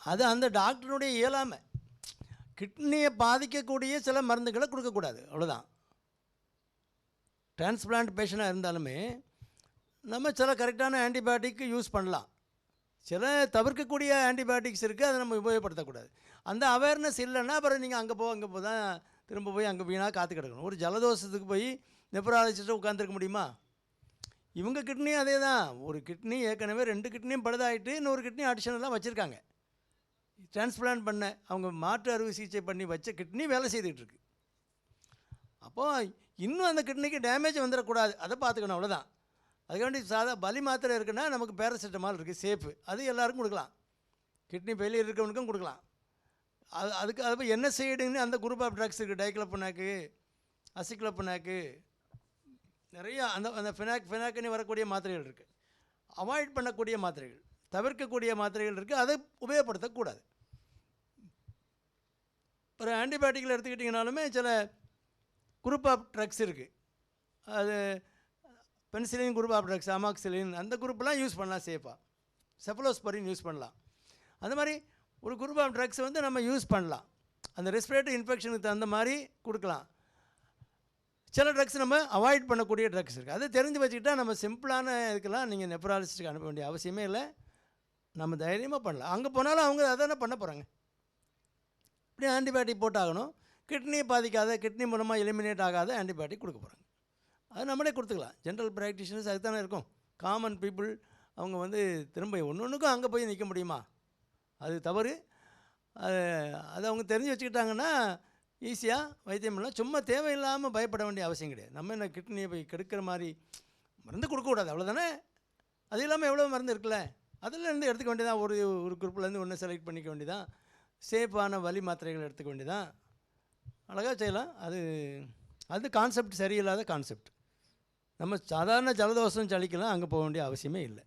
அது அந்த டாக்டருடைய இயலாமை. கிட்னியை பாதிக்கக்கூடிய சில மருந்துகளை கொடுக்கக்கூடாது, அவ்வளோதான். டிரான்ஸ்பிளான்ட் பேஷண்ட்டாக இருந்தாலுமே நம்ம சில கரெக்டான ஆன்டிபயோட்டிக் யூஸ் பண்ணலாம். சில தவிர்க்கக்கூடிய ஆன்டிபயோட்டிக்ஸ் இருக்குது, அதை நம்ம உபயோகப்படுத்தக்கூடாது. அந்த அவேர்னஸ் இல்லைன்னா அப்புறம் நீங்கள் அங்கே அங்கே தான் திரும்ப போய் அங்கே வீணாக காத்து கிடக்கணும். ஒரு ஜலதோஷத்துக்கு போய் நெப்ராலஜிஸ்ட்டு உட்காந்துருக்க முடியுமா? இவங்க கிட்னியும் அதே தான். ஒரு கிட்னி ஏற்கனவே 2 கிட்னியும் பழுதாகிட்டு இன்னொரு கிட்னி அடிஷனலாக வச்சுருக்காங்க. டிரான்ஸ்பிளான்ட் பண்ண அவங்க மாற்று அறுவை சிகிச்சை பண்ணி வச்ச கிட்னி வேலை செய்துகிட்ருக்கு. அப்போது இன்னும் அந்த கிட்னிக்கு டேமேஜ் வந்துடக்கூடாது, அதை பார்த்துக்கணும், அவ்வளோதான். அதுக்காண்டி சாதா வலி மாத்திரை இருக்குன்னா நமக்கு பேராசிட்டமால் இருக்குது, சேஃபு. அது எல்லாருக்கும் கொடுக்கலாம். கிட்னி ஃபெயிலியர் இருக்கவனுக்கும் கொடுக்கலாம். அதுக்கு அது என்ன செய்யுதுன்னு அந்த குரூப் ஆஃப் ட்ரக்ஸ் இருக்குது. டைக்ளோபனாக்கு, அசிக்ளோபனாக்கு, நிறையா அந்த ஃபினாக்குன்னு வரக்கூடிய மாத்திரைகள் இருக்குது. அவாய்ட் பண்ணக்கூடிய மாத்திரைகள், தவிர்க்கக்கூடிய மாத்திரைகள் இருக்குது, அதை உபயோகப்படுத்தக்கூடாது. ஒரு ஆன்டிபயோட்டிக்கில் எடுத்துக்கிட்டிங்கனாலுமே சில குரூப் ஆஃப் ட்ரக்ஸ் இருக்குது. அது penicillin group of drugs, amoxicillin, அந்த குரூப்லாம் யூஸ் பண்ணலாம் சேஃபாக. செஃபலோஸ்பரின் யூஸ் பண்ணலாம். அந்த மாதிரி ஒரு குரூப் ஆஃப் ட்ரக்ஸ் வந்து நம்ம யூஸ் பண்ணலாம். அந்த ரெஸ்பிரேட்டரி இன்ஃபெக்ஷனுக்கு தகுந்த மாதிரி கொடுக்கலாம். சில ட்ரக்ஸ் நம்ம அவாய்ட் பண்ணக்கூடிய ட்ரக்ஸ் இருக்குது. அதை தெரிஞ்சு வச்சுக்கிட்டால் நம்ம சிம்பிளான இதுக்கெல்லாம் நீங்கள் நெப்ராலஜிஸ்ட்டுக்கு அனுப்ப வேண்டிய அவசியமே இல்லை. நம்ம தைரியமாக பண்ணலாம். அங்கே போனாலும் அவங்க அதானே பண்ண போகிறாங்க. இப்படி ஆன்டிபயோட்டிக் போட்டாகணும். கிட்னியை பாதிக்காத, கிட்னி மூலமாக எலிமினேட் ஆகாத ஆன்டிபயோட்டிக் கொடுக்க போகிறாங்க. அது நம்மளே கொடுத்துக்கலாம். ஜென்ரல் ப்ராக்டிஷனர்ஸ் அதுக்கு தானே இருக்கும். காமன் பீப்புள் அவங்க வந்து திரும்ப ஒன்றுக்கும் அங்கே போய் நிற்க முடியுமா? அது தவறு. அது அவங்க தெரிஞ்சு வச்சுக்கிட்டாங்கன்னா ஈஸியாக வைத்தியம் பண்ணலாம். சும்மா தேவையில்லாமல் பயப்பட வேண்டிய அவசியம் கிடையாது. நம்ம என்ன கிட்னியை போய் கெடுக்கிற மாதிரி மருந்து கொடுக்கக்கூடாது, அவ்வளோதானே. அது இல்லாமல் எவ்வளோ மருந்து இருக்குல்ல, அதிலேருந்து எடுத்துக்க வேண்டியதான். ஒரு குரூப்லேருந்து ஒன்று செலக்ட் பண்ணிக்க வேண்டியதான். சேஃபான வலி மாத்திரைகள் எடுத்துக்க வேண்டியதான். அழகாக செய்யலாம். அது கான்செப்ட் சரியில்லாத கான்செப்ட். நம்ம சாதாரண ஜலதோஷம் சளிக்கலாம் அங்கே போக வேண்டிய அவசியமே இல்லை.